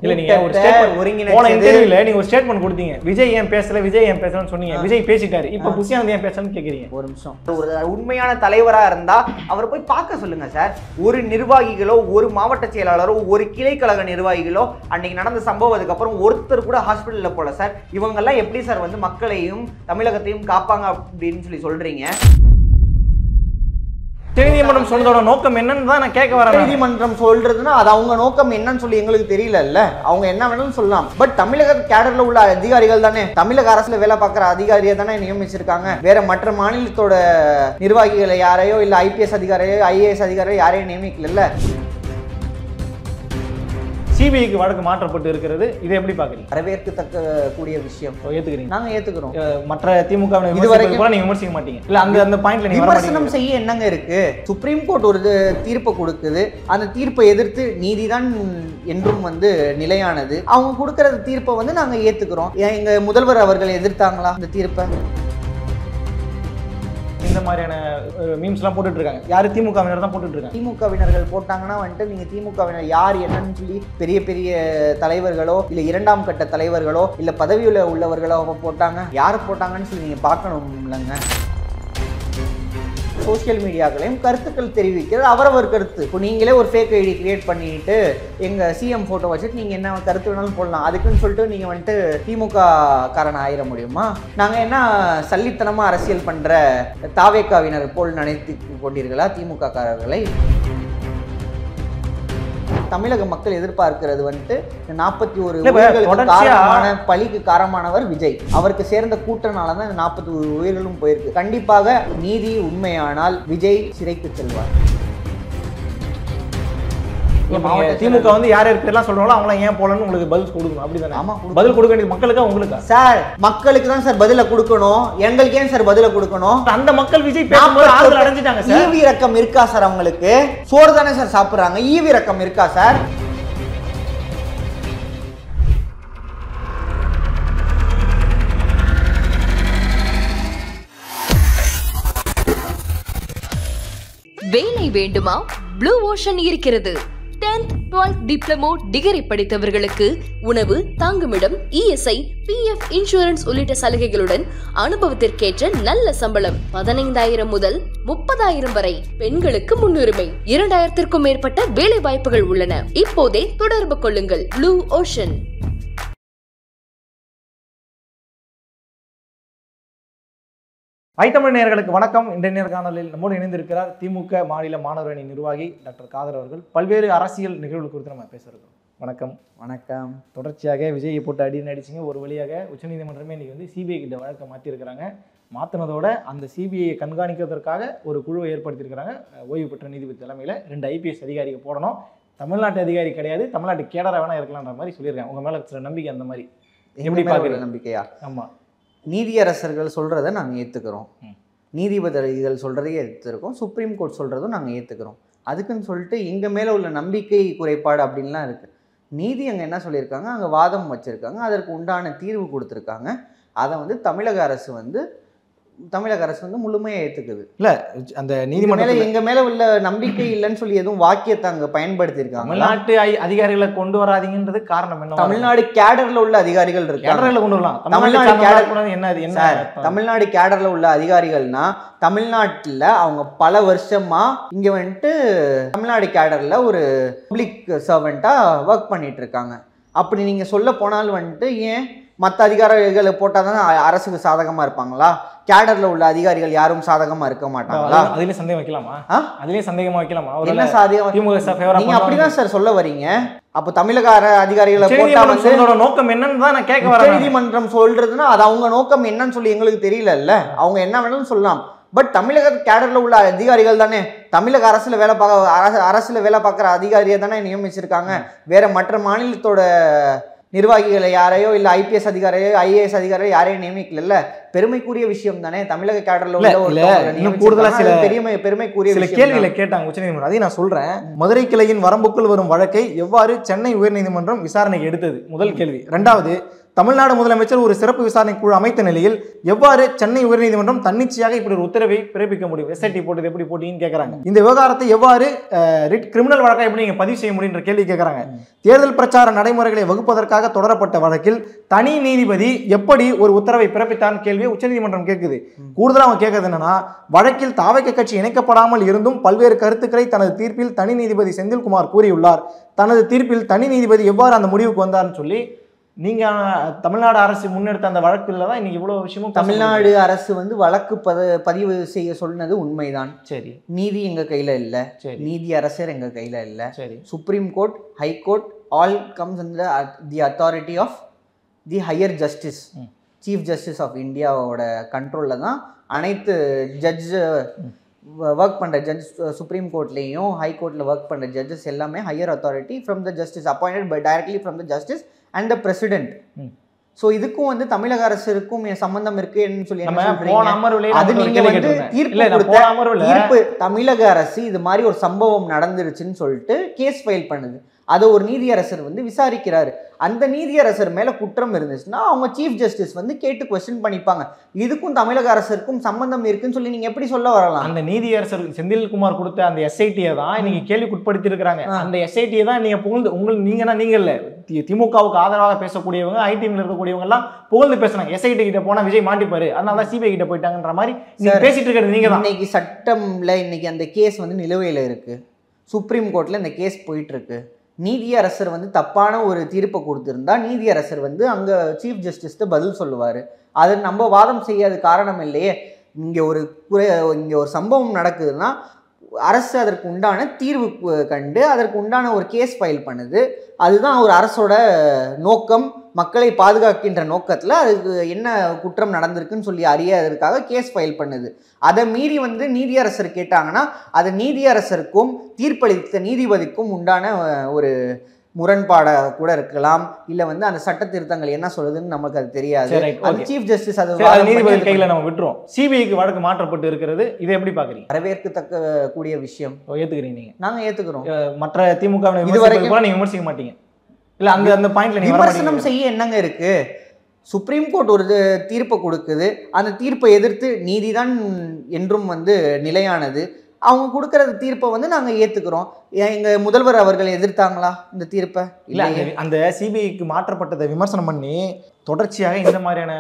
இல்ல நீங்க ஒரு ஸ்டேட்மென்ட் போன இன்டர்வியூல நீங்க ஒரு ஸ்டேட்மென்ட் கொடுத்தீங்க, விஜய் ஏன் பேசல விஜய் ஏன் பேசலன்னு சொன்னீங்க. விஜய் பேசிட்டாரு, இப்ப புசியானந்த் ஏன் பேசலன்னு கேக்குறீங்க. ஒரு நிமிஷம், ஒரு உண்மையான தலைவரா இருந்தா அவர் போய் பார்க்க சொல்லுங்க சார். ஒரு நிர்வாகிகளோ, ஒரு மாவட்ட செயலாளரோ, ஒரு கிளை கழக நிர்வாகிகளோ அன்னைக்கு நடந்த சம்பவத்துக்கு அப்புறம் ஒருத்தர் கூட ஹாஸ்பிட்டல்ல போல சார். இவங்க எல்லாம் எப்படி சார் வந்து மக்களையும் தமிழகத்தையும் காப்பாங்க அப்படின்னு சொல்றீங்க? நீதிமன்றம் சொல்றதோட நோக்கம் என்னன்னு தான் நான் கேட்க வரேன். நீதிமன்றம் சொல்றதுன்னா அது அவங்க நோக்கம் என்னன்னு சொல்லி எங்களுக்கு தெரியல. அவங்க என்ன வேணாலும் சொல்லலாம். பட் தமிழக கேடர்ல உள்ள அதிகாரிகள் தானே, தமிழக அரசுல வேலை பார்க்குற அதிகாரியை தானே நியமிச்சிருக்காங்க. வேற மற்ற மாநிலத்தோட நிர்வாகிகளை யாரையோ இல்ல ஐபிஎஸ் அதிகாரியோ ஐஏஎஸ் அதிகாரியோ யாரையும் நியமிக்கல. சிபிஐக்கு வழக்கு மாற்றப்பட்டு இருக்கிறது, இதை எப்படி பாக்குறீங்க? வரவேற்கத்தக்க கூடிய விஷயம். ஏத்துக்கிறீங்க? நாங்க ஏத்துக்கிறோம். மற்ற திமுக இதுவரைக்கும் கூட நீங்க விமர்சிக்க மாட்டீங்க. இல்ல அந்த பாயிண்ட்ல நீங்க விமர்சனம் செய்ய என்னங்க இருக்கு? சுப்ரீம் கோர்ட் ஒரு தீர்ப்பை கொடுக்குது, அந்த தீர்ப்பை எதிர்த்து நீதிதான் என்றும் வந்து நிலையானது. அவங்க கொடுக்கற தீர்ப்பை வந்து நாங்க ஏத்துக்கிறோம். எங்க முதல்வர் அவர்கள் எதிர்த்தாங்களா அந்த தீர்ப்பை? இந்த மாதிரியான மீம்ஸ் எல்லாம் போட்டுட்டு இருக்காங்க. யாரு? திமுகவினர் தான் போட்டுட்டு இருக்காங்க. திமுகவினர்கள் போட்டாங்கன்னா வந்துட்டு நீங்க திமுகவினர் யார் என்னன்னு சொல்லி பெரிய பெரிய தலைவர்களோ இல்ல இரண்டாம் கட்ட தலைவர்களோ இல்ல பதவியில உள்ளவர்களோ போட்டாங்க. யார் போட்டாங்கன்னு சொல்லி நீங்க பார்க்கணும் இல்லைங்க. சோசியல் மீடியாக்களையும் கருத்துக்கள் தெரிவிக்கிறது அவரவர் கருத்து. இப்போ நீங்களே ஒரு ஃபேக் ஐடி கிரியேட் பண்ணிட்டு எங்க சிஎம் போட்டோ வச்சுட்டு நீங்க என்ன கருத்து வேணாலும் போடலாம். அதுக்குன்னு சொல்லிட்டு நீங்க வந்துட்டு திமுக காரன் ஆயிட முடியுமா? நாங்க என்ன சல்லித்தனமா அரசியல் பண்ற தாவேக்காவினர் போல் நினைத்து கொண்டீர்களா திமுக காரர்களை? தமிழக மக்கள் எதிர்பார்க்கிறது வந்துட்டு 41 பழிக்கு காரணமானவர் விஜய். அவருக்கு சேர்ந்த கூட்டனால தான் 41 உயிர்களும் போயிருக்கு. கண்டிப்பாக நீதி உண்மையானால் விஜய் சிறைக்கு செல்வார். திமுக வந்து யார் யார் பேர்லாம் சொல்றாங்களோ அவங்கள ஏன் போலன்னு உங்களுக்கு பதில் கொடுக்கணும். அப்படிதானே? ஆமா, பதில் கொடுக்க வேண்டியது மக்களுக்கா உங்களுக்கு? சார் மக்களுக்கு தான் சார் பதில கொடுக்கணும். எங்களுக்கு ஏன் சார் பதில கொடுக்கணும்? அந்த மக்கள் விஜய் பேசும்போது ஆறுதல் அடைஞ்சிட்டாங்க சார். ஈவி ரக்கம் இருக்கா சார்? அவங்களுக்கு சோறு தானே சார் சாப்பிடுறாங்க. ஈவி ரக்கம் இருக்கா சார்? வேலை வேண்டுமா? ப்ளூ ஓஷன் இருக்கிறது. 10th 12th டிப்ளமோ டிகிரி படித்தவர்களுக்கு உணவு, தங்குமிடம், இஎஸ்ஐ, பிஎஃப் இன்சூரன்ஸ் உள்ளிட்ட சலுகைகளுடன் அனுபவத்திற்கேற்ற நல்ல சம்பளம் 15,000 முதல் 30,000 வரை. பெண்களுக்கு முன்னுரிமை. 2,000க்கும் மேற்பட்ட வேலை வாய்ப்புகள் உள்ளன. இப்போதே தொடர்பு கொள்ளுங்கள். Blue ocean. ஐத்தமிழ் நேயர்களுக்கு வணக்கம். இன்றைய நேர்காணலில் நம்மோடு இணைந்திருக்கிறார் திமுக மாநில மாணவர் அணி நிர்வாகி டாக்டர் காதர் அவர்கள். பல்வேறு அரசியல் நிகழ்வுகள் குறித்து நம்ம பேசுகிறோம். வணக்கம். வணக்கம். தொடர்ச்சியாக விஜயை போட்டு அடின்னு அடிச்சிங்க. ஒரு வழியாக உச்சநீதிமன்றமே இன்றைக்கி வந்து சிபிஐ கிட்ட வழக்கை மாற்றிருக்கிறாங்க. மாற்றினதோட அந்த சிபிஐயை கண்காணிக்கிறதுக்காக ஒரு குழுவை ஏற்படுத்தியிருக்கிறாங்க. ஓய்வு பெற்ற நீதிபதி தலைமையில் 2 ஐபிஎஸ் அதிகாரிகள் போடணும். தமிழ்நாட்டு அதிகாரி கிடையாது, தமிழ்நாட்டு கேடராக வேணா இருக்கலான்ற மாதிரி சொல்லியிருக்காங்க. உங்கள் மேலே சில நம்பிக்கை அந்த மாதிரி எப்படி பார்க்குறீங்க? நம்பிக்கையா? ஆமாம். நீதியரசர்கள் சொல்கிறத நாங்கள் ஏற்றுக்கிறோம். நீதிபதிகள் சொல்கிறதையே ஏற்றுருக்கோம். சுப்ரீம் கோர்ட் சொல்கிறதும் நாங்கள் ஏற்றுக்கிறோம். அதுக்குன்னு சொல்லிட்டு எங்கள் மேலே உள்ள நம்பிக்கை குறைபாடு அப்படின்லாம் இருக்குது. நீதி அங்கே என்ன சொல்லியிருக்காங்க, அங்கே வாதம் வச்சுருக்காங்க, அதற்கு உண்டான தீர்வு கொடுத்துருக்காங்க. அதை வந்து தமிழக அரசு வந்து முழுமையாக ஏற்றுக்குது. இல்லை, அந்த நீதிமன்றம் எங்கள் மேலே உள்ள நம்பிக்கை இல்லைன்னு சொல்லி எதுவும் வாக்கியத்தை அங்கே பயன்படுத்தியிருக்காங்க. தமிழ்நாட்டு அதிகாரிகளை கொண்டு வராதீங்கன்றது காரணம் என்ன? தமிழ்நாடு கேடர்ல உள்ள அதிகாரிகள் இருக்கு. கேடர்ல கொண்டு வரலாம். தமிழ்நாடு கேடர் என்ன? தமிழ்நாடு கேடர்ல உள்ள அதிகாரிகள்னா தமிழ்நாட்டில் அவங்க பல வருஷமா இங்க வந்துட்டு தமிழ்நாடு கேடர்ல ஒரு பப்ளிக் சர்வெண்டா ஒர்க் பண்ணிட்டு இருக்காங்க. அப்படி நீங்க சொல்ல போனால் வந்துட்டு ஏன் மற்ற அதிகாரிகளை போட்டால் தான் அரசுக்கு சாதகமாக இருப்பாங்களா? கேடரில் உள்ள அதிகாரிகள் யாரும் சாதகமாக இருக்க மாட்டாங்களா? அதுலேயே சந்தேகம் வைக்கலாமா? அதுலேயே சந்தேகமாக வைக்கலாமா? என்ன சாதகம்? நீங்கள் அப்படிதான் சார் சொல்ல வரீங்க. அப்போ தமிழக அதிகாரிகளை போட்டால் வந்து நோக்கம் என்னன்னு தான் நான் கேட்க வரேன். நீதிமன்றம் சொல்றதுன்னா அது அவங்க நோக்கம் என்னன்னு சொல்லி எங்களுக்கு தெரியல. அவங்க என்ன வேணாலும் சொல்லலாம். பட் தமிழக கேடரில் உள்ள அதிகாரிகள் தானே, தமிழக அரசில் வேலை பார்க்குற அதிகாரியை தானே நியமிச்சிருக்காங்க. வேற மற்ற மாநிலத்தோட நிர்வாகிகளை யாரையோ இல்லை ஐபிஎஸ் அதிகாரியோ ஐஏஎஸ் அதிகாரியோ யாரையும் நியமிக்கல. பெருமைக்குரிய விஷயம் தானே. தமிழக கேடர்ல இன்னும் கூடுதலா சில பெருமைக்குரிய சில கேள்விகளை கேட்டாங்க உச்சநீதிமன்றம். அதையும் நான் சொல்றேன். மதுரை கிளையின் வரம்புக்குள் வரும் வழக்கை எவ்வாறு சென்னை உயர்நீதிமன்றம் விசாரணைக்கு எடுத்தது? முதல் கேள்வி. இரண்டாவது, தமிழ்நாடு முதலமைச்சர் ஒரு சிறப்பு விசாரணை குழு அமைத்த நிலையில் எவ்வாறு சென்னை உயர்நீதிமன்றம் தன்னிச்சையாக இப்படி ஒரு உத்தரவை பிறப்பிக்க முடியும்? எஸ்ஐடி போட்டது எப்படி போட்டீங்கன்னு கேட்கறாங்க. இந்த விவகாரத்தை எவ்வாறு கிரிமினல் வழக்கை எப்படி நீங்க பதிவு செய்ய முடியுன்ற கேள்வி கேட்கறாங்க. தேர்தல் பிரச்சார நடைமுறைகளை வகுப்பதற்காக தொடரப்பட்ட வழக்கில் தனி நீதிபதி எப்படி ஒரு உத்தரவை பிறப்பித்தான்னு கேள்வியை உச்சநீதிமன்றம் கேட்குது. கூடுதலாக அவங்க கேட்கறது என்னன்னா, வழக்கில் தாவக கட்சி இணைக்கப்படாமல் இருந்தும் பல்வேறு கருத்துக்களை தனது தீர்ப்பில் தனி நீதிபதி செந்தில்குமார் கூறியுள்ளார். தனது தீர்ப்பில் தனி நீதிபதி எவ்வாறு அந்த முடிவுக்கு வந்தார்னு சொல்லி நீங்க தமிழ்நாடு அரசு முன்னெடுத்த அந்த வழக்குல தான் இன்னைக்கு இவ்வளவு விஷயமும். தமிழ்நாடு அரசு வந்து வழக்கு பதிவு செய்ய சொன்னது உண்மைதான். சரி, நீதி எங்க கையில இல்ல, நீதி அரசர் எங்க கையில இல்ல. சரி, supreme court, high court all comes under the authority of the higher justice, chief justice of இந்தியாவோட கண்ட்ரோல்ல தான் அனைத்து ஜட்ஜ் ஒர்க் பண்ணுற ஜட்ஜ், சுப்ரீம் கோர்ட்லேயும் ஹை கோர்ட்டில் ஒர்க் பண்ணுற ஜட்ஜஸ் எல்லாமே higher authority from the justice, appointed by directly from the justice and the president. So இதுக்கும் வந்து தமிழக அரசுக்கும் சம்பந்தம் இருக்குன்னு சொல்லி அது நீங்க வந்து தீர்ப்பு தமிழக அரசு இது மாதிரி ஒரு சம்பவம் நடந்துருச்சுன்னு சொல்லிட்டு கேஸ் ஃபைல் பண்ணுது. அதை ஒரு நீதியரசர் வந்து விசாரிக்கிறாரு. அந்த நீதியரசர் மேல குற்றம் இருந்துச்சுன்னா அவங்க சீஃப் ஜஸ்டிஸ் வந்து கேட்டு கொஸ்டின் பண்ணிப்பாங்க. இதுக்கும் தமிழக அரசருக்கும் சம்பந்தம் இருக்குன்னு சொல்லி நீங்க எப்படி சொல்ல வரலாம்? அந்த நீதியரசர் செந்தில்குமார் கொடுத்த அந்த எஸ்ஐடியை தான் இன்னைக்கு கேள்விக்குட்படுத்தி இருக்கிறாங்க. அந்த எஸ்ஐடியை தான் நீங்க புகழ்ந்து நீங்க இல்ல திமுகவுக்கு ஆதரவாக பேசக்கூடியவங்க, ஐடிஎம்ல இருக்கக்கூடியவங்க எல்லாம் புகழ்ந்து பேசுறாங்க. எஸ்ஐடி கிட்ட போனா விஜய் மாட்டிப்பாரு, அதனால தான் சிபிஐ கிட்ட போயிட்டாங்கன்ற மாதிரி நீங்க பேசிட்டு இருக்கிறது நீங்க தான். இன்னைக்கு சட்டம்ல இன்னைக்கு அந்த கேஸ் வந்து நிலுவையில இருக்கு. சுப்ரீம் கோர்ட்ல இந்த கேஸ் போயிட்டு இருக்கு. நீதியரசர் வந்து தப்பான ஒரு தீர்ப்பை கொடுத்திருந்தா நீதியரசர் வந்து அங்கே சீஃப் ஜஸ்டிஸ்ட்டு பதில் சொல்லுவார். அது நம்ம வாதம் செய்யாத காரணம் இல்லையே. இங்கே ஒரு சம்பவம் நடக்குதுன்னா அரசு அதற்கு உண்டான தீர்வு கண்டு அதற்கு உண்டான ஒரு கேஸ் ஃபைல் பண்ணுது. அதுதான் ஒரு அரசோட நோக்கம். மக்களை பாதுகாக்கின்ற நோக்கத்தில் அதுக்கு என்ன குற்றம் நடந்திருக்குன்னு சொல்லி அறியாததுக்காக கேஸ் ஃபைல் பண்ணுது. அதை மீறி வந்து நீதியரசர் கேட்டாங்கன்னா அது நீதியரசருக்கும் தீர்ப்பளித்த நீதிபதிக்கும் உண்டான ஒரு முரண்பாடாக கூட இருக்கலாம். இல்லை வந்து அந்த சட்ட திருத்தங்கள் என்ன சொல்லுதுன்னு நமக்கு அது தெரியாது. அது சீஃப் ஜஸ்டிஸ் அது நீதிபதி கையில் நம்ம விட்டுருவோம். சிபிஐக்கு வழக்கு மாற்றப்பட்டு இருக்கிறது, இதை எப்படி பார்க்குறீங்க? வரவேற்கத்தக்க கூடிய விஷயம். ஏற்றுக்கிறீங்க நீங்க? நாங்கள் ஏற்றுக்கிறோம். மற்ற திமுக இதுவரைக்கும் கூட நீங்கள் விமர்சிக்க மாட்டீங்க இல்லை? அந்த பாயிண்ட்ல விமர்சனம் செய்ய என்னங்க இருக்கு? சுப்ரீம் கோர்ட் ஒரு தீர்ப்பை கொடுக்குது. அந்த தீர்ப்பை எதிர்த்து நீதிதான் என்றும் வந்து நிலையானது. அவங்க கொடுக்கற தீர்ப்பை வந்து நாங்கள் ஏற்றுக்கிறோம். எங்கள் முதல்வர் அவர்கள் எதிர்த்தாங்களா இந்த தீர்ப்பை? இல்லை, அந்த சிபிஐக்கு மாற்றப்பட்டதை விமர்சனம் பண்ணி தொடர்ச்சியாக இந்த மாதிரியான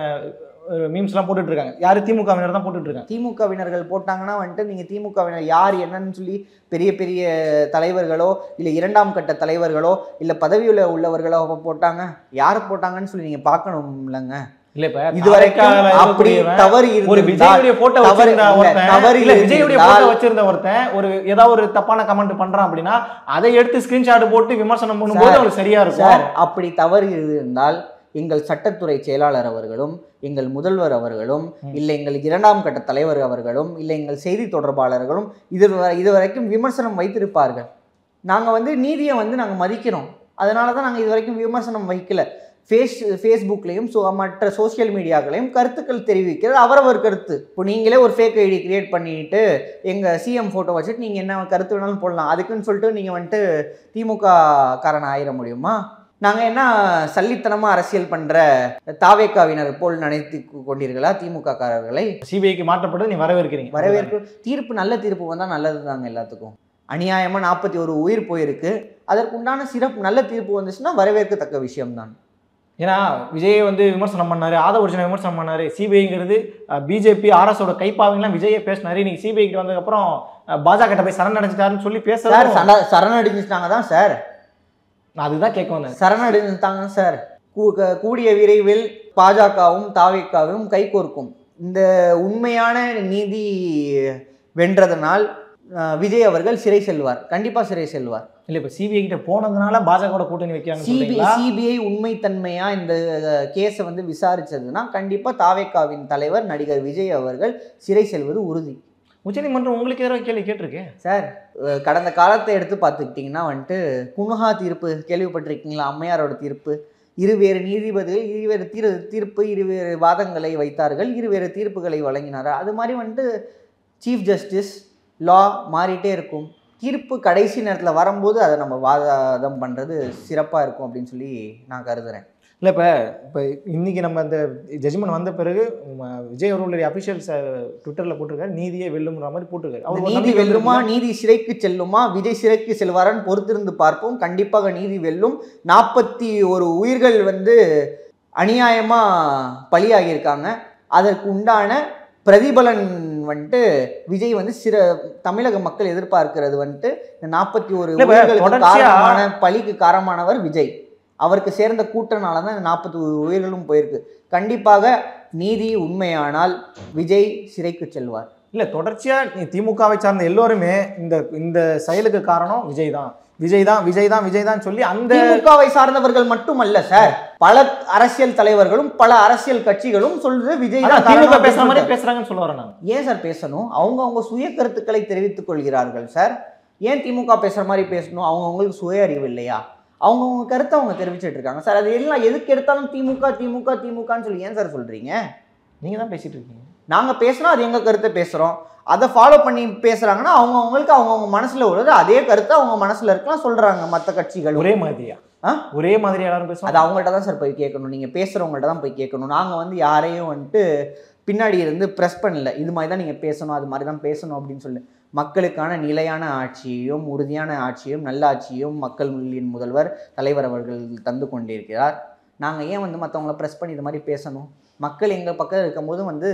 மீம்ஸ்லாம் போட்டுட்டு இருக்காங்க. யாரு? திமுகவினர் தான் போட்டுட்டு இருக்காங்க. திமுகவினர்கள் போட்டாங்கன்னா வந்துட்டு நீங்கள் திமுகவினர் யார் என்னன்னு சொல்லி பெரிய பெரிய தலைவர்களோ இல்லை இரண்டாம் கட்ட தலைவர்களோ இல்லை பதவியில் உள்ளவர்களோ போட்டாங்க. யார் போட்டாங்கன்னு சொல்லி நீங்கள் பார்க்கணும் இல்லைங்க. இல்ல இப்ப இதுவரைக்கும் அப்படி தவறு ஒரு விஜயுடைய போட்டோ வச்சிருந்த ஒருத்தன் ஒரு ஏதாவது ஒரு தப்பான கமெண்ட் பண்றான் அப்படின்னா அதை எடுத்து ஸ்கிரீன்ஷாட் போட்டு விமர்சனம் பண்ணும்போது அவங்களுக்கு சரியா இருக்கும். அப்படி தவறு இருந்தால் எங்கள் சட்டத்துறை செயலாளர் அவர்களும் எங்கள் முதல்வர் அவர்களும் இல்லை எங்கள் இரண்டாம் கட்ட தலைவர் அவர்களும் இல்லை எங்கள் செய்தி தொடர்பாளர்களும் இதுவரைக்கும் விமர்சனம் வைத்திருப்பார்கள். நாங்கள் வந்து நீதியை வந்து நாங்கள் மதிக்கிறோம். அதனால தான் நாங்கள் இதுவரைக்கும் விமர்சனம் வைக்கல. ஃபேஸ்புக்லேயும் மற்ற சோசியல் மீடியாக்களையும் கருத்துக்கள் தெரிவிக்கிறது அவரவர் கருத்து. இப்போ நீங்களே ஒரு ஃபேக் ஐடி கிரியேட் பண்ணிட்டு எங்கள் சிஎம் ஃபோட்டோ வச்சுட்டு நீங்கள் என்ன கருத்து வேணாலும் போடலாம். அதுக்குன்னு சொல்லிட்டு நீங்கள் வந்துட்டு திமுக காரன் ஆயிட முடியுமா? நாங்கள் என்ன சல்லித்தனமாக அரசியல் பண்ணுற தாவேக்காவினர் போல் நினைத்து கொண்டீர்களா திமுக காரர்களை? சிபிஐக்கு மாற்றப்பட்டது நீ வரவேற்கிறீங்க? வரவேற்கு. தீர்ப்பு நல்ல தீர்ப்பு வந்தால் நல்லது தாங்க எல்லாத்துக்கும். அநியாயமாக 41 உயிர் போயிருக்கு. அதற்குண்டான சிறப்பு நல்ல தீர்ப்பு வந்துச்சுன்னா வரவேற்கத்தக்க விஷயம்தான். ஏன்னா விஜயை வந்து விமர்சனம் பண்ணாரு, ஆதவர்ஜனை விமர்சனம் பண்ணாரு. சிபிஐங்கிறது பிஜேபி ஆர்எஸோட கைப்பாவங்களாம் விஜயை பேசினாரு. இன்னைக்கு சிபிஐ கிட்ட வந்ததுக்கப்புறம் பாஜக கிட்ட போய் சரணடைஞ்சிட்டாருன்னு சொல்லி பேசுறாரு. சரணடைஞ்சிட்டாங்க தான் சார். நான் அதுதான் கேட்க வந்தேன். சரணடைஞ்சிட்டாங்க சார். கூடிய விரைவில் பாஜகவும் தாவேக்காவும் கைகோர்க்கும். இந்த உண்மையான நீதி வென்றதனால் விஜய் அவர்கள் சிறை செல்வார். கண்டிப்பா சிறை செல்வார். இல்லை இப்போ சிபிஐ கிட்ட போனதுனால பாஜக கூட்டணி வைக்கிறாங்க. சிபிஐ உண்மைத்தன்மையா இந்த கேஸை வந்து விசாரிச்சதுன்னா கண்டிப்பா தாவேக்காவின் தலைவர் நடிகர் விஜய் அவர்கள் சிறை செல்வது உறுதி. உச்சநீதிமன்றம் உங்களுக்கு எதிராக கேள்வி கேட்டிருக்கேன் சார். கடந்த காலத்தை எடுத்து பார்த்துக்கிட்டிங்கன்னா வந்துட்டு குன்ஹா தீர்ப்பு கேள்விப்பட்டிருக்கீங்களா? அம்மையாரோட தீர்ப்பு. இருவேறு நீதிபதிகள் இருவேறு தீர்ப்பு இருவேறு வாதங்களை வைத்தார்கள், இருவேறு தீர்ப்புகளை வழங்கினார். அது மாதிரி வந்துட்டு சீஃப் ஜஸ்டிஸ் லா மாறிட்டே இருக்கும். தீர்ப்பு கடைசி நேரத்தில் வரும்போது அதை நம்ம வாதம் பண்ணுறது சிறப்பாக இருக்கும் அப்படின்னு சொல்லி நான் கருதுகிறேன். இல்லை இப்போ இன்றைக்கி நம்ம இந்த ஜட்ஜ்மெண்ட் வந்த பிறகு விஜய் அவர்களுடைய அஃபிஷியல்ஸ் ட்விட்டரில் போட்டிருக்காரு நீதியை வெல்லுங்கிற மாதிரி போட்டிருக்காரு. நீதி வெல்லுமா, நீதி சிறைக்கு செல்லுமா, விஜய் சிறைக்கு செல்வாரான்னு பொறுத்திருந்து பார்ப்போம். கண்டிப்பாக நீதி வெல்லும். 41 உயிர்கள் அநியாயமாக பலியாகியிருக்காங்க. அதற்கு உண்டான பிரதிபலன் விஜய் தமிழக மக்கள் எதிர்பார்க்கிறது இந்த 41 உயிர்களுக்கு காரணமான பலிக்கு காரணமானவர் விஜய். அவருக்கு சேர்ந்த கூட்டனால தான் இந்த 41 உயிர்களும் போயிருக்கு. கண்டிப்பாக நீதி உண்மையானால் விஜய் சிறைக்கு செல்வார். இல்லை, தொடர்ச்சியாக திமுகவை சார்ந்த எல்லோருமே இந்த செயலுக்கு காரணம் விஜய் தான் சொல்லி அந்த திமுகவை சார்ந்தவர்கள் மட்டுமல்ல சார், பல அரசியல் தலைவர்களும் பல அரசியல் கட்சிகளும் சொல்றது விஜய் தான் திமுக பேசுற மாதிரி பேசுறாங்கன்னு சொல்ல வரேன். ஏன் சார் பேசணும்? அவங்க சுய கருத்துக்களை தெரிவித்துக் கொள்கிறார்கள் சார். ஏன் திமுக பேசுற மாதிரி பேசணும்? அவங்களுக்கு சுய அறிவு இல்லையா? அவங்கவுங்க கருத்தை அவங்க தெரிவிச்சுட்டு இருக்காங்க சார். அது எல்லாம் எதுக்கு எடுத்தாலும் திமுகன்னு சொல்லி ஏன் சார் சொல்றீங்க? நீங்க தான் பேசிட்டு இருக்கீங்க. நாங்க பேசுறோம், அது எங்க கருத்தை பேசுறோம். அதை ஃபாலோ பண்ணி பேசுறாங்கன்னா அவங்கவுங்களுக்கு அவங்கவுங்க மனசுல உள்ளது அதே கருத்தை அவங்க மனசுல இருக்கலாம் சொல்றாங்க. மற்ற கட்சிகள் ஒரே மாதிரி எல்லாரும் பேசுவோம். அது அவங்கள்ட்ட தான் சார் போய் கேட்கணும். நீங்க பேசுறவங்கள்ட்ட தான் போய் கேட்கணும். நாங்க யாரையும் பின்னாடி இருந்து ப்ரெஸ் பண்ணல. இது மாதிரி தான் நீங்க பேசணும், அது மாதிரி தான் பேசணும் அப்படின்னு சொல்லி மக்களுக்கான நிலையான ஆட்சியையும் உறுதியான ஆட்சியும் நல்ல ஆட்சியும் மக்களின் முதல்வர் தலைவர் அவர்கள் தந்து கொண்டிருக்கிறார். நாங்கள் ஏன் மற்றவங்கள ப்ரெஸ் பண்ணி இது மாதிரி பேசணும்? மக்கள் எங்கள் பக்கம் இருக்கும்போது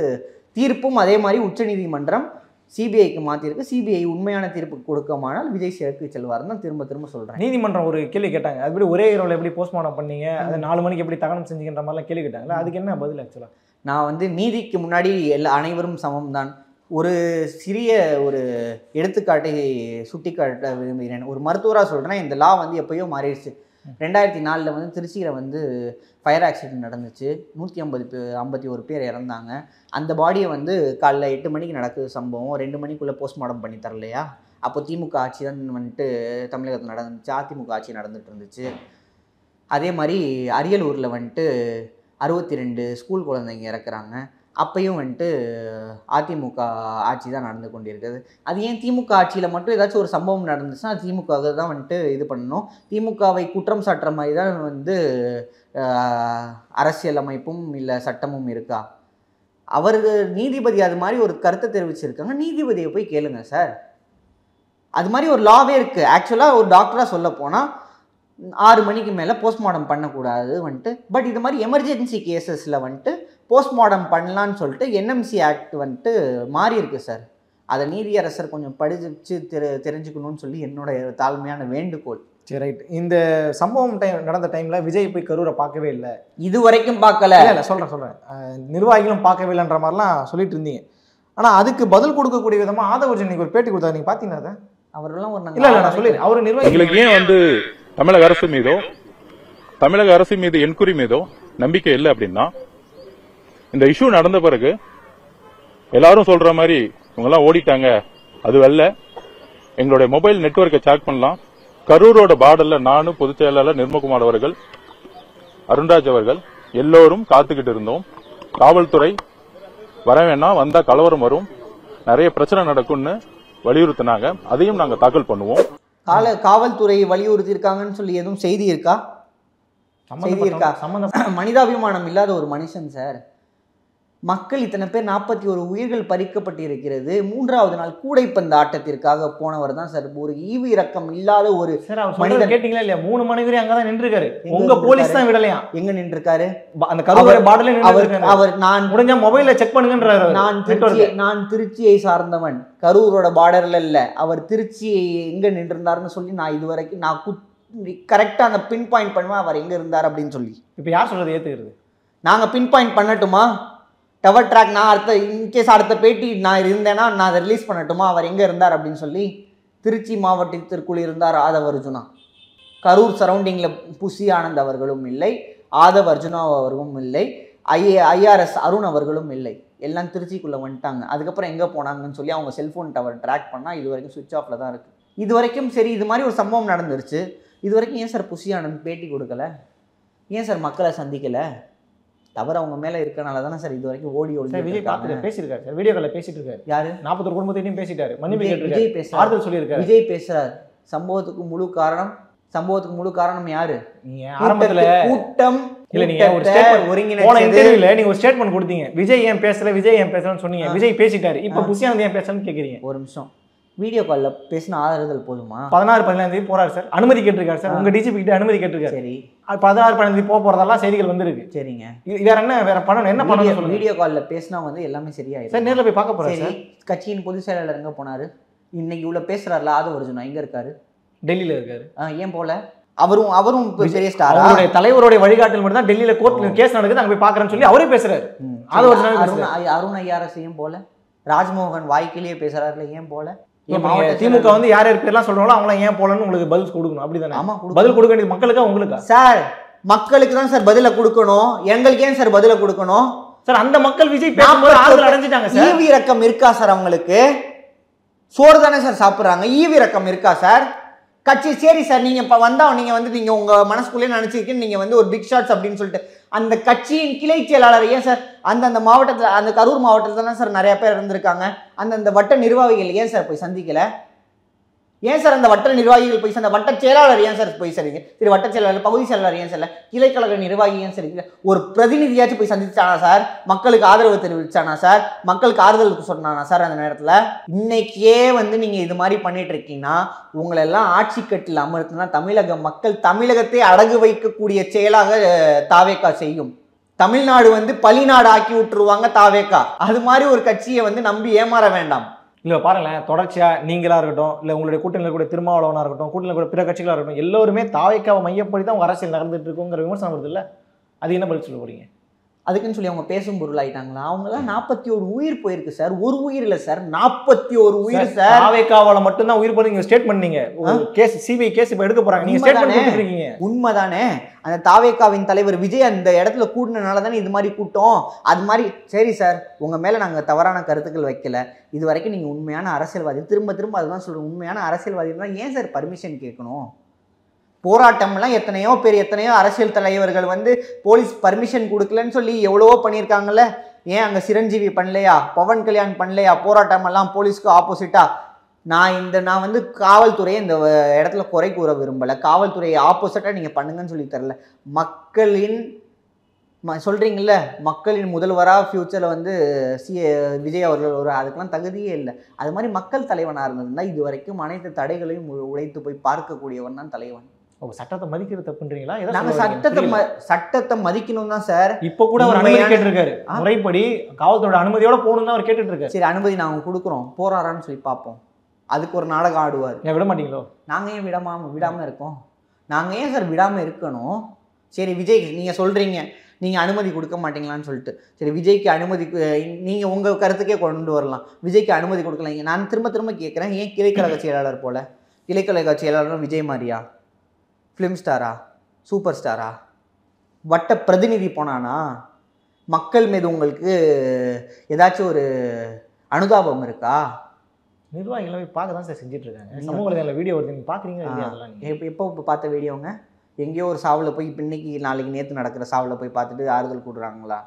தீர்ப்பும் அதே மாதிரி உச்சநீதிமன்றம் சிபிஐக்கு மாற்றிருக்கு. சிபிஐ உண்மையான தீர்ப்பு கொடுக்கமானால் விஜய் சிறைக்கு செல்வார் தான் திரும்ப சொல்கிறேன். நீதிமன்றம் ஒரு கேள்வி கேட்டாங்க, அதுபடி ஒரே இரவில் எப்படி போஸ்ட்மார்ட்டம் பண்ணீங்க, அது 4 மணிக்கு எப்படி தகனம் செஞ்சீங்கன்ற மாதிரிலாம் கேள்வி கேட்டாங்களா? அதுக்கு என்ன பதில்? ஆக்சுவலாக நான் நீதிக்கு முன்னாடி அனைவரும் சமம் தான். ஒரு சிறிய எடுத்துக்காட்டை சுட்டி காட்ட விரும்புகிறேன். ஒரு மருத்துவராக சொல்கிறேன், இந்த லா எப்போயோ மாறிடுச்சு. 2004 திருச்சியில் ஃபயர் ஆக்சிடென்ட் நடந்துச்சு. 151 பேர் இறந்தாங்க. அந்த பாடியை காலைல 8 மணிக்கு நடக்குது சம்பவம். 2 மணிக்குள்ளே போஸ்ட்மார்ட்டம் பண்ணி தரலையா? அப்போ திமுக ஆட்சி தான் தமிழகத்தில் நடந்துச்சு. அதிமுக ஆட்சி நடந்துட்டு இருந்துச்சு. அதே மாதிரி அரியலூரில் 62 ஸ்கூல் குழந்தைங்க இறக்குறாங்க. அப்பையும் அதிமுக ஆட்சி தான் நடந்து கொண்டிருக்குது. அது ஏன் திமுக ஆட்சியில் மட்டும் ஏதாச்சும் ஒரு சம்பவம் நடந்துச்சுன்னா திமுக தான் இது பண்ணணும். திமுகவை குற்றம் சாட்டுற மாதிரி தான் அரசியல் அமைப்பும் இல்லை சட்டமும் இருக்கா? அவர்கள் நீதிபதி அது மாதிரி ஒரு கருத்தை தெரிவிச்சிருக்காங்க. நீதிபதியை போய் கேளுங்க சார். அது மாதிரி ஒரு லாவே இருக்குது. ஆக்சுவலாக ஒரு டாக்டராக சொல்ல போனால் 6 மணிக்கு மேலே போஸ்ட்மார்ட்டம் பண்ணக்கூடாது பட் இது மாதிரி எமர்ஜென்சி கேசஸில் போஸ்ட்மார்ட்டம் பண்ணலான்னு சொல்லிட்டு என்எம்சி ஆக்ட் மாறி இருக்கு சார். அதை நீதியரசர் கொஞ்சம் படிச்சு தெரிஞ்சுக்கணும்னு சொல்லி என்னோட தாழ்மையான வேண்டுகோள். சரி, ரைட். இந்த சம்பவம் நடந்த டைமில் விஜய் போய் கரூரை பார்க்கவே இல்லை, இது வரைக்கும் பார்க்கல. இல்லை சொல்கிறேன் நிர்வாகிகளும் பார்க்கவே இல்லைன்ற மாதிரிலாம் சொல்லிட்டு இருந்தீங்க. ஆனால் அதுக்கு பதில் கொடுக்கக்கூடிய விதமாக ஆதவர்ஜன் இன்னைக்கு ஒரு பேட்டி கொடுத்தாரு. நீங்கள் பார்த்தீங்கன்னா அதை அவரெல்லாம் ஒரு இல்லை நான் சொல்லிடுறேன். அவர் நிர்வாகிகளுக்கு ஏன் தமிழக அரசு மீதோ தமிழக அரசு மீது என்கொயரி மீதோ நம்பிக்கை இல்லை அப்படின்னா, இந்த இஷ்யூ நடந்த பிறகு எல்லாரும் சொல்ற மாதிரி இவங்கெல்லாம் ஓடிட்டாங்க, அது வெல்ல எங்களுடைய மொபைல் நெட்வொர்க்கை சேக் பண்ணலாம். கரூரோட பார்டர்ல நானும் பொதுச் செயலாளர் நிர்மகுமார் அவர்கள், அருண்ராஜ் அவர்கள் எல்லோரும் காத்துக்கிட்டு இருந்தோம். காவல்துறை வர வேணாம், வந்தா கலவரம் வரும், நிறைய பிரச்சனை நடக்கும்னு வலியுறுத்தினாங்க. அதையும் நாங்க தாக்கல் பண்ணுவோம். காவல்துறை வலியுறுத்தி இருக்காங்கன்னு சொல்லி எதுவும் செய்தி இருக்கா? மனிதாபிமானம் இல்லாத ஒரு மனுஷன் சார். மக்கள் இத்தனை பேர் 41 உயிர்கள் பறிக்கப்பட்டிருக்கிறது. 3வது நாள் கூடைப்பந்து ஆட்டத்திற்காக போனவர் தான் சார். ஒரு ஈவு இரக்கம் இல்லாத ஒரு மனிதன். கேட்டீங்களா இல்லையா? 3 மனிதர் அங்கதான் நின்றுருக்காரு. உங்க போலீஸ் தான் விடலையா? எங்க நின்றுருக்காரு? அந்த கரூர் பார்டர்ல அவர் நான் முடிஞ்ச மொபைல்ல செக் பண்ணுங்கன்றாரு. நான் திருச்சியை சார்ந்தவன், கரூரோட பார்டர்ல இல்ல. அவர் திருச்சி எங்க நின்றுருந்தாருன்னு சொல்லி நான் இதுவரைக்கும் கரெக்டா அந்த பின் பாயிண்ட் பண்ணுவேன் அவர் எங்க இருந்தார் அப்படின்னு சொல்லி. இப்ப யார் சொல்றது ஏத்துக்கிறது? நாங்க பின் பாயிண்ட் பண்ணட்டுமா? டவர் ட்ராக் நான் இன்கேஸ் அடுத்த பேட்டி நான் இருந்தேன்னா நான் அதை ரிலீஸ் பண்ணட்டுமா அவர் எங்கே இருந்தார் அப்படின்னு சொல்லி? திருச்சி மாவட்டத்திற்குள் இருந்தார் ஆதவ் அர்ஜுனா. கரூர் சரௌண்டிங்கில் புசி ஆனந்த் அவர்களும் இல்லை, ஆதவ் அர்ஜுனா அவர்களும் இல்லை, ஐஆர்எஸ் அருண் அவர்களும் இல்லை. எல்லாம் திருச்சிக்குள்ளே வந்துட்டாங்க. அதுக்கப்புறம் எங்கே போனாங்கன்னு சொல்லி அவங்க செல்ஃபோன் டவர் ட்ராக் பண்ணால் இது வரைக்கும் சுவிட்ச் ஆஃபில் தான் இருக்குது. இது வரைக்கும் சரி, இது மாதிரி ஒரு சம்பவம் நடந்துருச்சு, இது வரைக்கும் ஏன் சார் புசி ஆனந்த் பேட்டி கொடுக்கல? ஏன் சார் மக்களை சந்திக்கல? தவறு அவங்க மேல இருக்கனால தானே சார் இது வரைக்கும் ஓடி சார் விஜய் பார்த்துட்டு பேசியிருக்காரு சார், வீடியோ காலில் பேசிட்டு இருக்காரு. யாரு? 41 குடும்பத்தையும் பேசிட்டாரு, மன்னிப்பு விஜய் கேட்டிருக்காரு, பேசுறாரு. ஆறுதல் சொல்லியிருக்காரு. விஜய் பேசுறாரு. சம்பவத்துக்கு முழு காரணம் யாரு? நீங்க ஆரம்பத்துல கூட்டம் இல்ல, நீங்க ஒரு ஸ்டேட்மென்ட் போன இன்டர்வியூல நீங்க ஒரு ஸ்டேட்மென்ட் கொடுத்தீங்க, விஜய் ஏன் பேசல விஜய் ஏன் பேசலன்னு சொன்னீங்க. விஜய் பேசிட்டாரு, இப்ப புஷியானந்த் ஏன் பேசலன்னு கேக்குறீங்க. ஒரு நிமிஷம், வீடியோ கால்ல பேசின ஆறுதல் போதுமா? 16-17 போறாரு சார், அனுமதி கேட்டிருக்காரு சார், உங்க டிஜிபி கிட்ட அனுமதி கேட்டிருக்காரு. சரி, 16-17 போறதெல்லாம் செய்திகள் வந்திருக்கு. சரிங்க, வேற பண்ணணும், என்ன பண்ணணும் சொல்லுங்க. வீடியோ கால்ல பேசினா எல்லாமே சரியாயிடும் சார், நேர்ல போய் பார்க்க போறாரு சார். கட்சியின் பொதுச் செயலாளர் எங்க போனாரு? இன்னைக்கு உள்ள பேசுறாருல ஆதவ அர்ஜுனா எங்க இருக்காரு? டெல்லியில இருக்காரு. ஏன் போல? அவரும் பெரிய ஸ்டார். அவருடைய தலைவருடைய வழிகாட்டல் மட்டும் தான் டெல்லியில கோர்ட்ல கேஸ் நடக்குது, அங்க போய் பாக்குறேன்னு சொல்லி அவரே பேசுறாரு. அருண் ஐஆர்எஸ் ஏன் போல? ராஜ்மோகன் வாய்க்கிலேயே பேசுறாருல, ஏன் போல? திமுக யார் யார் பேர்லாம் சொல்றாங்களோ அவங்களாம் ஏன் போலன்னு உங்களுக்கு பதில் கொடுக்கணும், அப்படிதானே? ஆமா, பதில் கொடுக்க வேண்டியது மக்களுக்கா உங்களுக்கா? சார், மக்களுக்கு தான் சார் பதில கொடுக்கணும், எங்களுக்கு ஏன் சார் பதில கொடுக்கணும்? சார், அந்த மக்கள் விஜய் பேசும்போது ஆறுதல் அடைஞ்சிட்டாங்க சார். ஈவி ரக்கம் இருக்கா சார்? அவங்களுக்கு சோறு தானே சார் சாப்பிட்றாங்க, ஈவி ரக்கம் இருக்கா சார்? கட்சி சரி சார், நீங்க இப்ப வந்தா நீங்க உங்க மனசுக்குள்ளே நினைச்சிருக்கீங்க நீங்க ஒரு பிக் ஷாட்ஸ் அப்படின்னு சொல்லிட்டு அந்த கட்சியின் கிளை செயலாளர் ஏன் சார் அந்த மாவட்டத்துல, அந்த கரூர் மாவட்டத்துல தானே சார் நிறைய பேர் இருந்திருக்காங்க, அந்த வட்ட நிர்வாகிகள் ஏன் சார் போய் சந்திக்கல? ஏன் சார் அந்த வட்ட நிர்வாகிகள் போய் அந்த வட்ட செயலாளர் ஏன் சார் போய் சரிங்க? சரி, வட்ட செயலாளர், பகுதி செயலாளர் ஏன் சார், கிளைக்கழக நிர்வாகி ஏன் சரி, ஒரு பிரதிநிதியாச்சும் போய் சந்திச்சானா சார்? மக்களுக்கு ஆதரவு தெரிவிச்சானா சார்? மக்களுக்கு ஆறுதலுக்கு சொன்னானா சார்? அந்த நேரத்துல இன்னைக்கே நீங்க இது மாதிரி பண்ணிட்டு இருக்கீங்கன்னா உங்களை எல்லாம் ஆட்சி கட்டில் அமர்த்தினா தமிழக மக்கள் தமிழகத்தை அடகு வைக்கக்கூடிய செயலாக தாவேகா செய்யும். தமிழ்நாடு பலிநாடு ஆக்கி விட்டுருவாங்க தாவேகா. அது மாதிரி ஒரு கட்சியை நம்பி ஏமாற வேண்டாம். இல்லை பாருங்களேன், தொடர்ச்சியா நீங்களா இருக்கட்டும், இல்லை உங்களுடைய கூட்டணியில் கூட திருமாவளவனா இருக்கட்டும், கூட்டணியில் கூட பிற கட்சிகளாக இருக்கட்டும், எல்லோருமே தாவேக்காவை மையப்படுத்தி தான் உங்க அரசியல் நடந்துட்டு இருக்குங்கிற விமர்சனம் வருது இல்லை? அது என்ன பதில் சொல்ல போறீங்க? அதுக்குன்னு சொல்லி அவங்க பேசும் பொருள் ஆயிட்டாங்களா? அவங்களாம் 41 உயிர் போயிருக்கு சார், ஒரு உயிர் இல்லை சார், 41 உயிர் சார். தாவேக்காவால மட்டும்தான் உயிர் போய் நீங்க ஸ்டேட் பண்ணீங்க, கேஸ் சிபிஐ கேஸ் இப்போ எடுக்க போறாங்க, நீங்க ஸ்டேட்மென்ட் கொடுத்துருக்கீங்க. உண்மைதானே? அந்த தாவேக்காவின் தலைவர் விஜய் அந்த இடத்துல கூட்டினால தானே இது மாதிரி கூட்டம். அது மாதிரி சரி சார், உங்க மேல நாங்க தவறான கருத்துக்கள் வைக்கல, இது வரைக்கும் நீங்க உண்மையான அரசியல்வாதி, திரும்ப அதுதான் சொல்றோம், உண்மையான அரசியல்வாதி தான் ஏன் சார் பர்மிஷன் கேட்கணும்? போராட்டம்லாம் எத்தனையோ அரசியல் தலைவர்கள் போலீஸ் பர்மிஷன் கொடுக்கலன்னு சொல்லி எவ்வளவோ பண்ணியிருக்காங்கல்ல. ஏன் அங்கே சிரஞ்சீவி பண்ணலையா, பவன் கல்யாண் பண்ணலையா போராட்டமெல்லாம் போலீஸ்க்கு ஆப்போசிட்டா? நான் காவல்துறையை இந்த இடத்துல குறை கூற விரும்பலை, காவல்துறையை ஆப்போசிட்டாக நீங்கள் பண்ணுங்கன்னு சொல்லி தரல. மக்களின் சொல்கிறீங்கள, மக்களின் முதல்வராக ஃப்யூச்சரில் விஜய் அவர்கள் அதுக்கெல்லாம் தகுதியே இல்லை. அது மாதிரி மக்கள் தலைவனாக இருந்ததுன்னா இது வரைக்கும் அனைத்து தடைகளையும் உழைத்து போய் பார்க்கக்கூடியவன் தான் தலைவன். சட்டத்தை மதிக்கிறது தப்புன்றீங்களா? நாங்க சட்டத்தை மதிக்கணும் தான் சார். இப்ப கூட அவர் அனுமதி கேட்டிருக்காரு, முறைப்படி காவல்துறையோட அனுமதியோட போகணும் தான் அவர் கேட்டுட்டு இருக்காரு. சரி, அனுமதி நாங்க கொடுக்குறோம், போறாரான்னு சொல்லி பார்ப்போம். அதுக்கு ஒரு நாடகம் ஆடுவார். ஏன் விட மாட்டீங்களோ? நாங்க ஏன் விடாம இருக்கோம்? நாங்க ஏன் சார் விடாம இருக்கணும்? சரி, விஜய் நீங்க சொல்றீங்க நீங்க அனுமதி கொடுக்க மாட்டீங்களான்னு சொல்லிட்டு, சரி விஜய்க்கு அனுமதி நீங்க உங்க கருத்துக்கே கொண்டு வரலாம், விஜய்க்கு அனுமதி கொடுக்கல. நான் திரும்ப கேட்கிறேன், ஏன் கிளைக்கழக செயலாளர் போல? கிளைக்கழக செயலாளர் விஜய் மாதிரியா? ஃபிலிம் ஸ்டாரா, சூப்பர் ஸ்டாரா, வட்ட பிரதிநிதி போனானா? மக்கள் மீது உங்களுக்கு ஏதாச்சும் ஒரு அனுதாபம் இருக்கா? நிர்வாகிகளை போய் பார்க்க தான் சார் செஞ்சுட்டு இருக்காங்க. சமூக வலைதள வீடியோ வருது, நீங்கள் பார்க்குறீங்க? எப்போ பார்த்த வீடியோங்க? எங்கேயோ ஒரு சாவில் போய் இன்னைக்கு நாளைக்கு நேற்று நடக்கிற சாவில் போய் பார்த்துட்டு ஆறுதல் கூடுறாங்களா?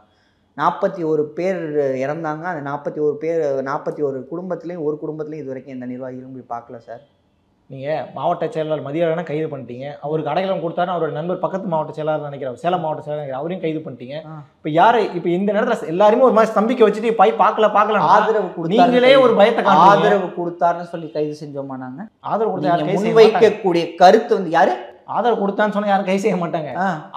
41 பேர் இறந்தாங்க. அந்த 41 குடும்பத்துலேயும் ஒரு குடும்பத்துலேயும் இது வரைக்கும் எந்த நிர்வாகிகளும் போய் பார்க்கல சார். நீங்கள் மாவட்ட செயலாளர் மதியாளனா கைது பண்ணிட்டீங்க, அவருக்கு அடைக்கலம் கொடுத்தாரு, அவரோட நண்பர் பக்கத்து மாவட்ட செயலாளர் நினைக்கிறார், சேலம் மாவட்ட செயலாளர் நினைக்கிறார், அவரையும் கைது பண்ணிட்டீங்க. இப்போ யாரு இப்போ இந்த நேரத்தில் எல்லாருமே ஒரு மாதிரி ஸ்தம்பிக்க வச்சுட்டு போய் பார்க்கல ஆதரவு கொடுத்து நீங்களே ஒரு பயத்தை ஆதரவு கொடுத்தாருன்னு சொல்லி கைது செஞ்சோமா? நாங்க ஆதரவு கொடுத்தா முன்வைக்கக்கூடிய கருத்து யாரு ஆதரவு கொடுத்தான்னு சொன்னா யாரும் கை செய்ய மாட்டாங்க.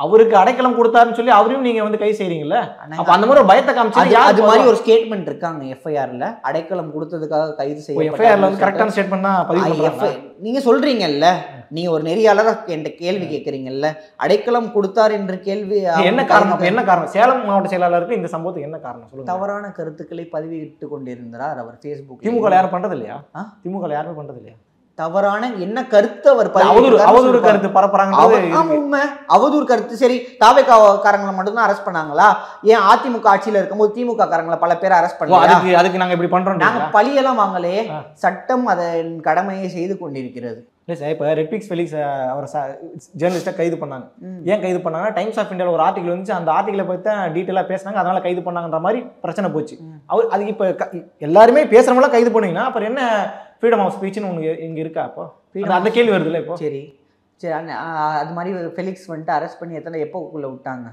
அவருக்கு அடைக்கலம் கொடுத்தாருன்னு சொல்லி அவரையும் நீங்க கை செய்றீங்கல்ல, அப்ப அந்த மாதிரி ஒரு பயத்தை காமிச்சு அது மாதிரி ஒரு ஸ்டேட்மெண்ட் இருக்காங்க எஃப்ஐஆர்ல, அடைக்கலம் கொடுத்ததுக்காக கைது செய்ய. எஃப்ஐஆர்ல கரெக்டான ஸ்டேட்மெண்ட் தான் பதிவு. நீங்க சொல்றீங்கல்ல, நீங்க ஒரு நெறியாளரா என்கிட்ட கேள்வி கேட்கறீங்கல்ல, அடைக்கலம் கொடுத்தார் என்ற கேள்வி என்ன காரணம்? என்ன காரணம்? சேலம் மாவட்ட செயலாளருக்கு இந்த சம்பவத்துக்கு என்ன காரணம் சொல்லுங்க? தவறான கருத்துக்களை பதிவிட்டு கொண்டிருந்தார் அவர் ஃபேஸ்புக். திமுக யாரும் பண்றது இல்லையா? திமுக யாருமே பண்றது இல்லையா? தவறான என்ன கருத்து அவர் அவதூறு கருத்து பரப்புறாங்க. உண்மை அவதூறு கருத்து. சரி, தாவேக்காரங்களை மட்டும்தான் அரெஸ்ட் பண்ணாங்களா? ஏன் அதிமுக ஆட்சியில இருக்கும்போது திமுக காரங்களை பல பேரை அரெஸ்ட் பண்ணலாம்? அதுக்கு நாங்க இப்படி பண்றோம். நாங்க பழியெல்லாம் வாங்கலையே, சட்டம் அதன் கடமையை செய்து கொண்டிருக்கிறது. இல்லை சார், இப்போ ரெட்பிக்ஸ் ஃபெலிக்ஸ் அவர் ஜேர்னலிஸ்ட்டை கைது பண்ணாங்க. ஏன் கைது பண்ணாங்கன்னா, டைம்ஸ் ஆஃப் இந்தியாவில் ஒரு ஆர்டிகல் வந்துச்சு, அந்த ஆர்டிகலை பற்றி தான் டீட்டெயிலாக பேசினாங்க, அதனால கைது பண்ணாங்கன்ற மாதிரி பிரச்சனை போச்சு. அதுக்கு இப்போ எல்லாருமே பேசுகிறவங்களாம் கைது பண்ணீங்கன்னா அப்புறம் என்ன ஃப்ரீடம் ஆஃப் ஸ்பீச்னு ஒன்று இங்கே இருக்கா? அப்போ அந்த கேள்வி வருதுல்ல இப்போ. சரி, அது மாதிரி ஃபெலிக்ஸ் வந்துட்டு அரெஸ்ட் பண்ணி எப்போக்குள்ளே விட்டாங்க?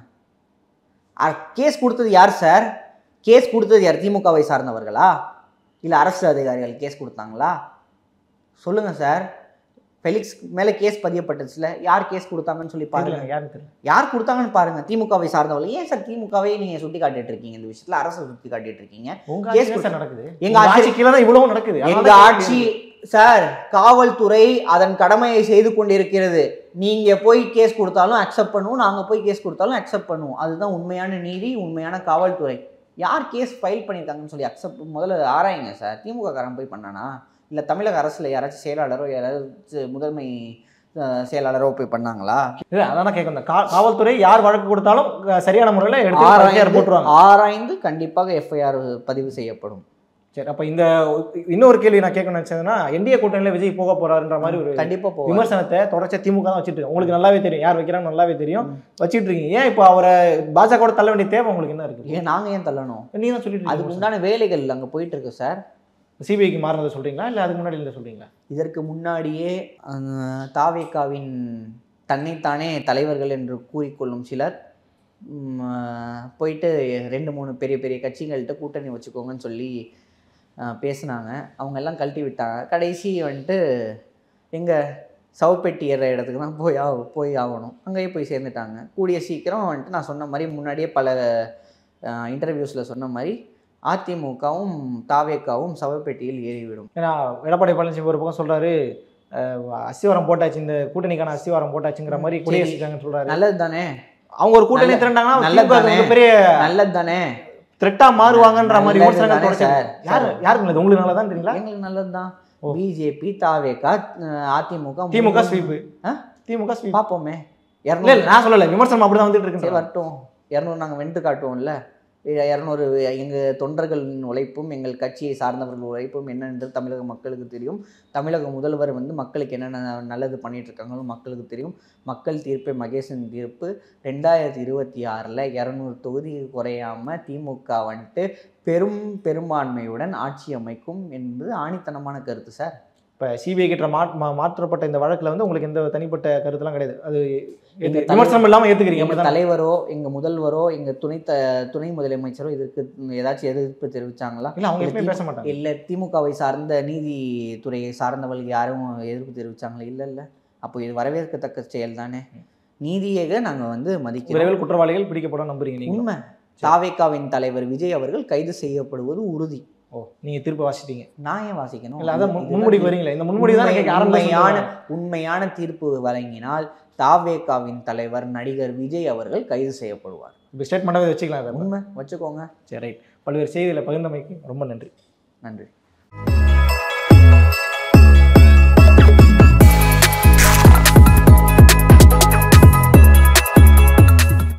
கேஸ் கொடுத்தது யார் சார்? கேஸ் கொடுத்தது யார்? திமுகவை சார்ந்தவர்களா இல்லை அரசு அதிகாரிகள் கேஸ் கொடுத்தாங்களா? சொல்லுங்கள் சார். ஃபெலிக்ஸ் மேலே கேஸ் பதியப்பட்டுச்சுல, யார் கேஸ் கொடுத்தாங்கன்னு சொல்லி பாருங்க. யார் கொடுத்தாங்கன்னு பாருங்க. திமுகவை சார்ந்தவர்கள். ஏன் சார் திமுகவை நீங்கள் சுட்டி காட்டிட்டு இருக்கீங்க? இந்த விஷயத்தில் அரசை சுட்டி காட்டிட்டு இருக்கீங்க. நடக்குது எங்க ஆட்சி கீழே தான் இவ்வளவு நடக்குது. எங்க ஆட்சி சார், காவல்துறை அதன் கடமையை செய்து கொண்டிருக்கிறது. நீங்க போய் கேஸ் கொடுத்தாலும் அக்செப்ட் பண்ணுவோம், நாங்க போய் கேஸ் கொடுத்தாலும் அக்செப்ட் பண்ணுவோம். அதுதான் உண்மையான நீதி, உண்மையான காவல்துறை. யார் கேஸ் ஃபைல் பண்ணியிருக்காங்கன்னு சொல்லி அக்செப்ட் முதல்ல ஆராயுங்க சார். திமுக காரன் போய் பண்ணானா இல்லை தமிழக அரசில் யாராச்சும் செயலாளரோ யாராச்சும் முதன்மை செயலாளரோ போய் பண்ணாங்களா? இல்லை, அதான் கேட்க. காவல்துறை யார் வழக்கு கொடுத்தாலும் சரியான முறையில் எடுத்து ஆராய்ந்து கண்டிப்பாக எஃப்ஐஆர் பதிவு செய்யப்படும். சரி, அப்போ இந்த இன்னொரு கேள்வி நான் கேட்க நினைச்சதுன்னா, என்டிஏ கூட்டணியில் விஜய் போக போறாருன்ற மாதிரி ஒரு கண்டிப்பாக விமர்சனத்தை தொடர்ச்சியாக திமுக தான் வச்சுட்டு இருக்கு. உங்களுக்கு நல்லாவே தெரியும் யார் வைக்கிறாங்க, நல்லாவே தெரியும், வச்சுட்டு இருக்கீங்க. ஏன் இப்போ அவரை பாஜக தள்ள வேண்டிய தேவை உங்களுக்கு என்ன இருக்கு? ஏன் நாங்கள் ஏன் தள்ளணும்? நீ தான் சொல்லிட்டு அதுக்கு உண்டான வேலைகள் அங்கே போயிட்டு இருக்கு சார். சிபிஐக்கு மாறினதை சொல்றீங்களா இல்லை அதுக்கு முன்னாடி இல்லை சொல்றீங்களா? இதற்கு முன்னாடியே தாவேகாவின் தன்னைத்தானே தலைவர்கள் என்று கூறிக்கொள்ளும் சிலர் போயிட்டு 2-3 பெரிய பெரிய கட்சிகள்கிட்ட கூட்டணி வச்சுக்கோங்கன்னு சொல்லி பேசினாங்க. அவங்க எல்லாம் கழட்டி விட்டாங்க. கடைசி வந்துட்டு எங்கள் சவுப்பெட்டி ஏற இடத்துக்கு தான் போய் ஆகணும். அங்கேயே போய் சேர்ந்துட்டாங்க. கூடிய சீக்கிரம் வந்துட்டு நான் சொன்ன மாதிரி முன்னாடியே பல இன்டர்வியூஸில் சொன்ன மாதிரி அதிமுகவும் தாவேக்காவும் சவப்பெட்டியில் ஏறிவிடும். ஏன்னா எடப்பாடி பழனிசாமி ஒரு பக்கம் சொல்றாரு, அஸ்திவாரம் போட்டாச்சு, இந்த கூட்டணிக்கான அஸ்திவாரம் போட்டாச்சுங்கிற மாதிரி குடியரசுக்காங்கன்னு சொல்றாரு. நல்லது தானே, அவங்க ஒரு கூட்டணி திரண்டாங்கன்னா பெரிய நல்லது தானே, த்ரெட்டா மாறுவாங்கன்ற மாதிரி யாருக்கு உங்களுக்கு நல்லதான் தெரியுங்களா? எங்களுக்கு நல்லதுதான். பிஜேபி, தாவேக்கா, அதிமுக, திமுக ஸ்வீப் பார்ப்போமே. நான் சொல்லல, விமர்சனம் அப்படிதான் வந்துட்டு இருக்கு. வரட்டும், 200 நாங்கள் வென்று காட்டுவோம்ல. 200 எங்கள் தொண்டர்களின் உழைப்பும் எங்கள் கட்சியை சார்ந்தவர்கள் உழைப்பும் என்னென்று தமிழக மக்களுக்கு தெரியும். தமிழக முதல்வர் மக்களுக்கு என்னென்ன நல்லது பண்ணிட்டு இருக்காங்களோ மக்களுக்கு தெரியும். மக்கள் தீர்ப்பை மகேசன் தீர்ப்பு. 2026 200 தொகுதி குறையாமல் திமுக வந்துட்டு பெரும்பான்மையுடன் ஆட்சி அமைக்கும் என்பது ஆணித்தனமான கருத்து சார். இப்போ சிபிஐ கிட்ட மாற்றப்பட்ட இந்த வழக்கில் வந்து உங்களுக்கு எந்த தனிப்பட்ட கருத்துலாம் கிடையாது, அது விமர்சனம் இல்லாமல் ஏற்றுக்கிறீங்க? எங்கள் தலைவரோ எங்கள் முதல்வரோ எங்கள் துணை முதலமைச்சரோ இதற்கு ஏதாச்சும் எதிர்ப்பு தெரிவித்தாங்களா? இல்லை, அவங்க எப்பவுமே பேச மாட்டாங்க. இல்லை, திமுகவை சார்ந்த நீதித்துறையை சார்ந்தவர்கள் யாரும் எதிர்ப்பு தெரிவித்தாங்களா? இல்லை. அப்போ இது வரவேற்கத்தக்க செயல் தானே. நீதியாக நாங்கள் வந்து மதிக்கிறோம். விரைவில் குற்றவாளிகள் பிடிக்கப்படும் நம்புறீங்க? உண்மை. தாவேக்காவின் தலைவர் விஜய் அவர்கள் கைது செய்யப்படுவது உறுதி. நீங்க தீர்ப்பு வாசிட்டீங்க. நான் ஏன் வாசிக்கணும்? இல்லை, அதான் முன்முடிவு வரீங்களா? இந்த முன்முடிவு தான் உண்மையான தீர்ப்பு வழங்கினால் தாவேக்காவின் தலைவர் நடிகர் விஜய் அவர்கள் கைது செய்யப்படுவார். இப்போ ஸ்டேட்மெண்ட்டாகவே வச்சுக்கலாம். உண்மை வச்சுக்கோங்க. சரி, ரைட். பல்வேறு செய்திகளை பகிர்ந்தமைக்கு ரொம்ப நன்றி. நன்றி.